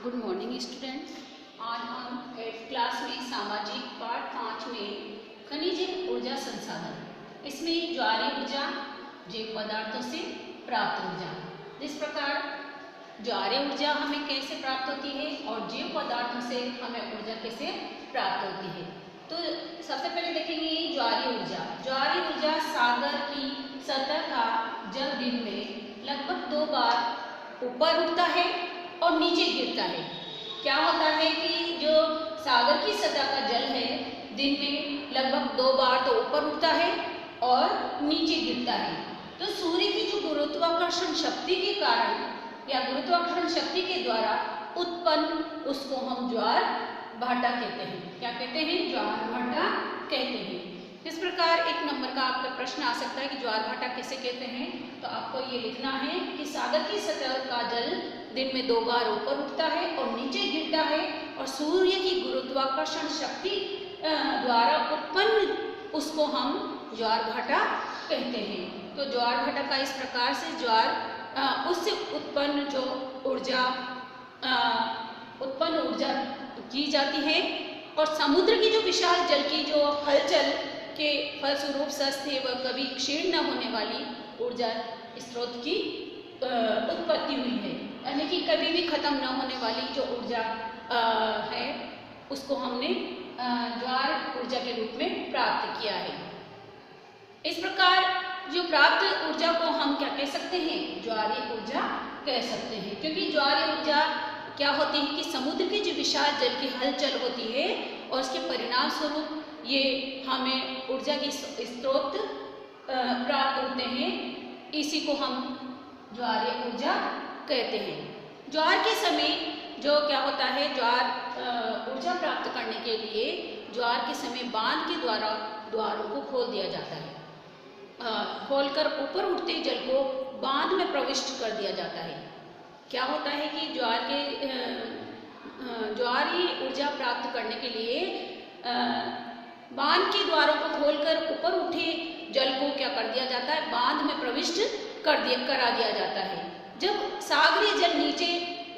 Good morning students. आज हम 8th class में सामाजिक पाठ 5 में खनिज ऊर्जा संसाधन, इसमें ज्वारीय ऊर्जा, जैव पदार्थों से प्राप्त ऊर्जा, जिस प्रकार ज्वारीय ऊर्जा हमें कैसे प्राप्त होती है और जैव पदार्थों से हमें ऊर्जा कैसे प्राप्त होती है। तो सबसे पहले देखेंगे ज्वारीय ऊर्जा। ज्वारीय ऊर्जा सागर की सतह का जल दिन में लगभग 2 बार ऊपर उठता है और नीचे गिरता है। क्या होता है कि जो सागर की सतह का जल है दिन में लगभग 2 बार तो ऊपर उठता है और नीचे गिरता है। तो सूर्य की जो गुरुत्वाकर्षण शक्ति के कारण या गुरुत्वाकर्षण शक्ति के द्वारा उत्पन्न उसको हम ज्वार भाटा कहते हैं। क्या कहते हैं? ज्वार भाटा कहते हैं। इस प्रकार 1 नंबर का आपका प्रश्न आ सकता है कि ज्वार भाटा किसे कहते हैं। तो आपको ये लिखना है कि सागर की सतह का जल दिन में 2 बार ऊपर उठता है और नीचे गिरता है और सूर्य की गुरुत्वाकर्षण शक्ति द्वारा उत्पन्न उसको हम ज्वार भाटा कहते हैं। तो ज्वार भाटा का इस प्रकार से ज्वार उससे उत्पन्न जो ऊर्जा की जाती है और समुद्र की जो विशाल जल की जो हलचल के फलस्वरूप सस्ते व कभी क्षीण न होने वाली ऊर्जा स्रोत की उत्पत्ति हुई है, यानी कि कभी भी खत्म न होने वाली जो ऊर्जा है उसको हमने ज्वार ऊर्जा के रूप में प्राप्त किया है। इस प्रकार जो प्राप्त ऊर्जा को हम क्या कह सकते हैं? ज्वारीय ऊर्जा कह सकते हैं, क्योंकि ज्वारीय ऊर्जा क्या होती है कि समुद्र की जो विशाल जल की हलचल होती है और उसके परिणाम स्वरूप ये हमें ऊर्जा की स्रोत प्राप्त होते हैं, इसी को हम ज्वारीय ऊर्जा कहते हैं। ज्वार के समय जो क्या होता है, ज्वार ऊर्जा प्राप्त करने के लिए ज्वार के समय बांध के द्वारा द्वारों को खोल दिया जाता है। खोलकर ऊपर उठते जल को बांध में प्रविष्ट कर दिया जाता है। क्या होता है कि ज्वारीय ऊर्जा प्राप्त करने के लिए बांध के द्वारों को खोलकर ऊपर उठे जल को क्या कर दिया जाता है? बांध में प्रविष्ट करा दिया जाता है। जब सागरीय जल नीचे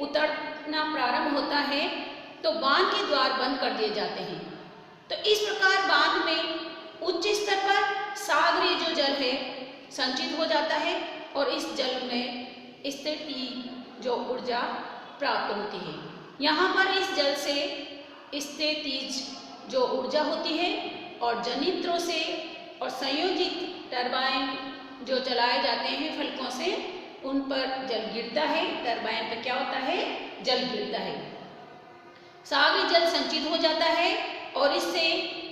उतरना प्रारंभ होता है तो बांध के द्वार बंद कर दिए जाते हैं। तो इस प्रकार बांध में उच्च स्तर पर सागरीय जो जल है संचित हो जाता है और इस जल में स्थिर जो ऊर्जा प्राप्त होती है। यहाँ पर इस जल से स्थिर जो ऊर्जा होती है और जनित्रों से और संयोजित टरबाइन जो चलाए जाते हैं फलकों से, उन पर जल गिरता है। टरबाइन पर क्या होता है? जल गिरता है। सागरीय जल संचित हो जाता है और इससे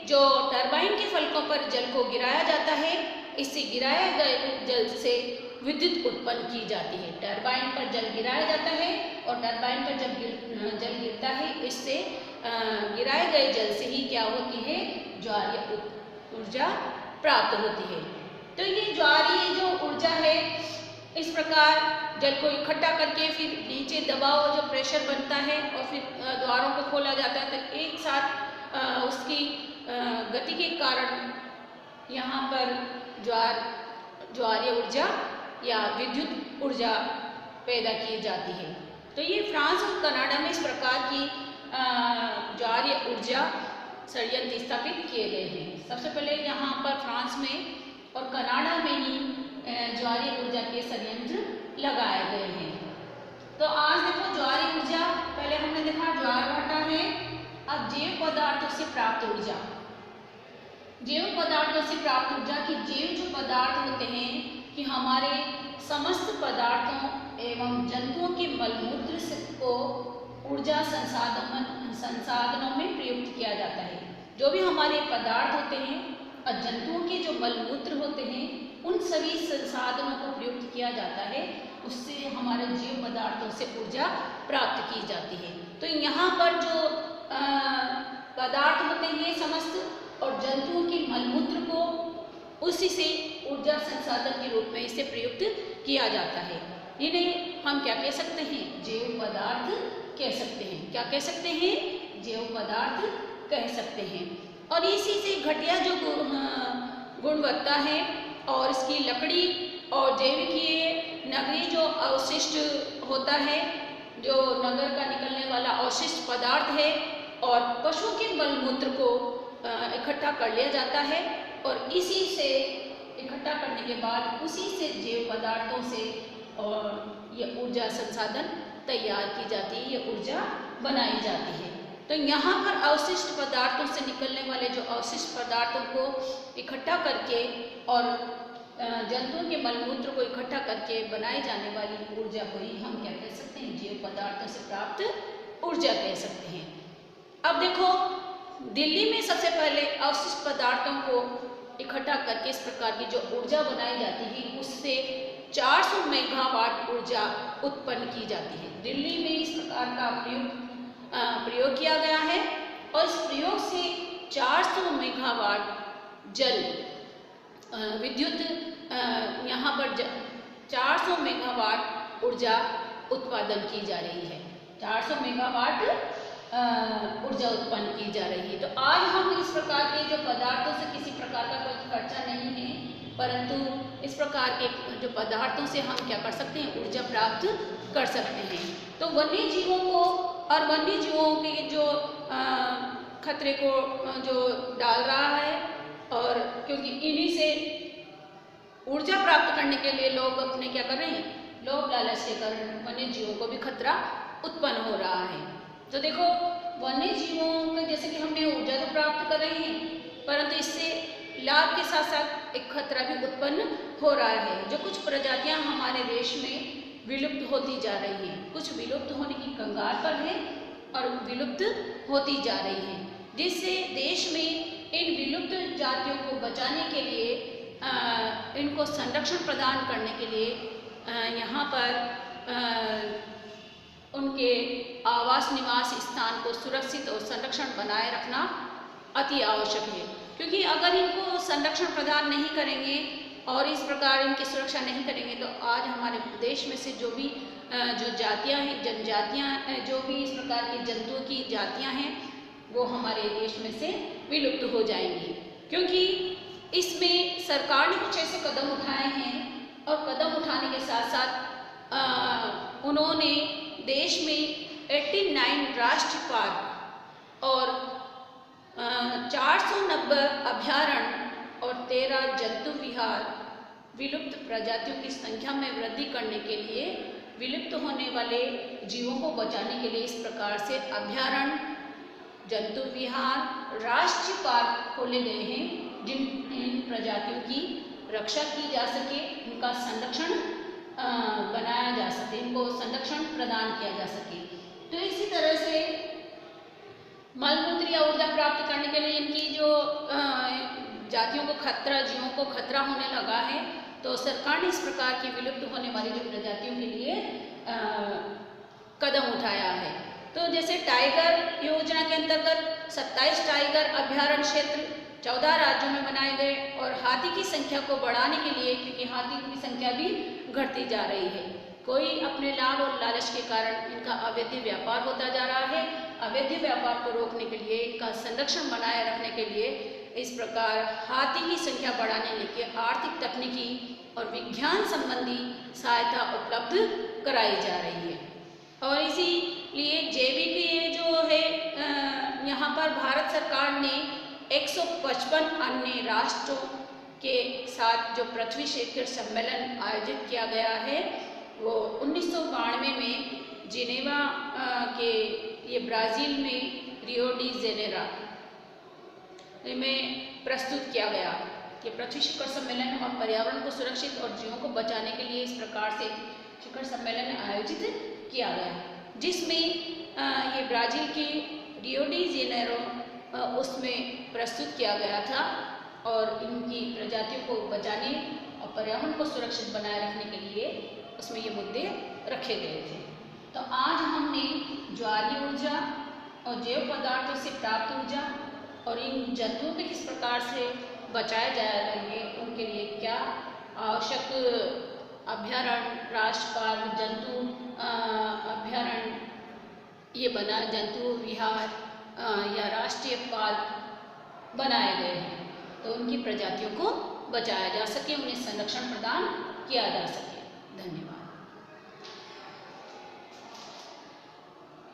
जो टरबाइन के फलकों पर जल को गिराया जाता है, इससे गिराए गए जल से विद्युत उत्पन्न की जाती है। टरबाइन पर जल गिराया जाता है और टरबाइन पर जब जल गिरता है, इससे गिराए गए जल से ही क्या होती है? ज्वारीय ऊर्जा प्राप्त होती है। तो ये ज्वारीय जो ऊर्जा है, इस प्रकार जल को इकट्ठा करके फिर नीचे दबाव जो प्रेशर बनता है और फिर द्वारों को खोला जाता है, तो एक साथ उसकी गति के कारण यहाँ पर ज्वारीय ऊर्जा या विद्युत ऊर्जा पैदा की जाती है। तो ये फ्रांस और कनाडा में इस प्रकार की ज्वारीय ऊर्जा संयंत्र स्थापित किए गए हैं। सबसे पहले यहाँ पर फ्रांस में और कनाडा में ही ज्वारीय ऊर्जा के संयंत्र लगाए गए हैं। तो आज देखो ज्वारीय ऊर्जा, पहले हमने देखा ज्वार भाटा है। अब जैव पदार्थों से प्राप्त ऊर्जा। जैव पदार्थों से प्राप्त ऊर्जा की जैव जो पदार्थ होते हैं कि हमारे समस्त पदार्थों एवं जंतुओं के मलमूत्र को ऊर्जा संसाधनों में प्रयुक्त किया जाता है। जो भी हमारे पदार्थ होते हैं और जंतुओं के जो मलमूत्र होते हैं, उन सभी संसाधनों को प्रयुक्त किया जाता है, उससे हमारे जैव पदार्थों से ऊर्जा प्राप्त की जाती है। तो यहाँ पर जो पदार्थ होते हैं समस्त और जंतुओं के मलमूत्र को उसी से ऊर्जा संसाधन के रूप में इसे प्रयुक्त किया जाता है। इन्हें हम क्या कह सकते हैं? जैव पदार्थ कह सकते हैं। क्या कह सकते हैं? जैव पदार्थ कह सकते हैं। और इसी से घटिया जो गुणवत्ता है और इसकी लकड़ी और जैविकीय नगरीय जो अवशिष्ट होता है जो नगर का निकलने वाला अवशिष्ट पदार्थ है और पशुओं के मलमूत्र को इकट्ठा कर लिया जाता है और इसी से इकट्ठा करने के बाद उसी से जैव पदार्थों से और ये ऊर्जा संसाधन तैयार की जाती है, ये ऊर्जा बनाई जाती है। तो यहाँ पर अवशिष्ट पदार्थों से निकलने वाले जो अवशिष्ट पदार्थों को इकट्ठा करके और जंतुओं के मलमूत्र को इकट्ठा करके बनाई जाने वाली ऊर्जा को ही हम क्या कह सकते हैं, जैव पदार्थों से प्राप्त ऊर्जा कह सकते हैं। अब देखो, दिल्ली में सबसे पहले अवशिष्ट पदार्थों को इकट्ठा करके इस प्रकार की जो ऊर्जा बनाई जाती है उससे 400 मेगावाट ऊर्जा उत्पन्न की जाती है। दिल्ली में इस प्रकार का प्रयोग किया गया है और इस प्रयोग से 400 मेगावाट जल विद्युत यहाँ पर 400 मेगावाट ऊर्जा उत्पादन की जा रही है। 400 मेगावाट ऊर्जा उत्पन्न की जा रही है। तो आज हम इस प्रकार के जो पदार्थों से किसी प्रकार का कोई खर्चा नहीं है, परंतु इस प्रकार के जो पदार्थों से हम क्या कर सकते हैं, ऊर्जा प्राप्त कर सकते हैं। तो वन्य जीवों को और वन्य जीवों के जो खतरे को जो डाल रहा है, और क्योंकि इन्हीं से ऊर्जा प्राप्त करने के लिए लोग अपने क्या कर रहे हैं, लोभ लालच के कारण वन्य जीवों को भी खतरा उत्पन्न हो रहा है। तो देखो, वन्य जीवों में जैसे कि हमने ऊर्जा तो प्राप्त कर रहे हैं, परंतु इससे लाभ के साथ साथ एक खतरा भी उत्पन्न हो रहा है। जो कुछ प्रजातियां हमारे देश में विलुप्त होती जा रही हैं, कुछ विलुप्त होने की कगार पर है और विलुप्त होती जा रही हैं, जिससे देश में इन विलुप्त जातियों को बचाने के लिए इनको संरक्षण प्रदान करने के लिए यहाँ पर उनके आवास निवास स्थान को सुरक्षित और संरक्षण बनाए रखना अति आवश्यक है। क्योंकि अगर इनको संरक्षण प्रदान नहीं करेंगे और इस प्रकार इनकी सुरक्षा नहीं करेंगे तो आज हमारे देश में से जो भी जो जातियां हैं, जनजातियां, जो भी इस प्रकार की जंतुओं की जातियां हैं, वो हमारे देश में से विलुप्त हो जाएंगी। क्योंकि इसमें सरकार ने कुछ ऐसे कदम उठाए हैं और कदम उठाने के साथ साथ उन्होंने देश में 89 राष्ट्रीय पार्क और 490 अभयारण्य और 13 जंतु विहार विलुप्त प्रजातियों की संख्या में वृद्धि करने के लिए, विलुप्त होने वाले जीवों को बचाने के लिए इस प्रकार से अभयारण्य, जंतु विहार, राष्ट्रीय पार्क खोले गए हैं, जिन प्रजातियों की रक्षा की जा सके, उनका संरक्षण बनाया जा सके, इनको संरक्षण प्रदान किया जा सके। तो इसी तरह से मलमूत्र या ऊर्जा प्राप्त करने के लिए इनकी जो जातियों को खतरा, जीवों को खतरा होने लगा है, तो सरकार ने इस प्रकार की विलुप्त होने वाली जो प्रजातियों के लिए कदम उठाया है। तो जैसे टाइगर योजना के अंतर्गत 27 टाइगर अभयारण्य क्षेत्र 14 राज्यों में बनाए गए और हाथी की संख्या को बढ़ाने के लिए, क्योंकि हाथी की संख्या भी घटती जा रही है, कोई अपने लाभ और लालच के कारण इनका अवैध व्यापार होता जा रहा है। अवैध व्यापार को रोकने के लिए, इनका संरक्षण बनाए रखने के लिए इस प्रकार हाथी की संख्या बढ़ाने के लिए आर्थिक, तकनीकी और विज्ञान संबंधी सहायता उपलब्ध कराई जा रही है। और इसीलिए जैविक ये जो है यहाँ पर भारत सरकार ने 155 अन्य राष्ट्रों के साथ जो पृथ्वी शिखर सम्मेलन आयोजित किया गया है, वो 1992 में जिनेवा के ये ब्राज़ील में रियो डी जेनेरो में प्रस्तुत किया गया। ये पृथ्वी शिखर सम्मेलन और पर्यावरण को सुरक्षित और जीवों को बचाने के लिए इस प्रकार से शिखर सम्मेलन आयोजित किया गया, जिसमें ये ब्राज़ील की रियो डी जेनेरो उसमें प्रस्तुत किया गया था और इनकी प्रजातियों को बचाने और पर्यावरण को सुरक्षित बनाए रखने के लिए उसमें ये मुद्दे रखे गए थे। तो आज हमने ज्वारीय ऊर्जा और जैव पदार्थों से प्राप्त ऊर्जा और इन जंतुओं को किस प्रकार से बचाया जा रहा है, उनके लिए क्या आवश्यक अभयारण्य, राष्ट्रीय पार्क, जंतु अभयारण्य ये बना, जंतु विहार या राष्ट्रीय पार्क बनाए गए हैं, तो उनकी प्रजातियों को बचाया जा सके, उन्हें संरक्षण प्रदान किया जा सके। धन्यवाद।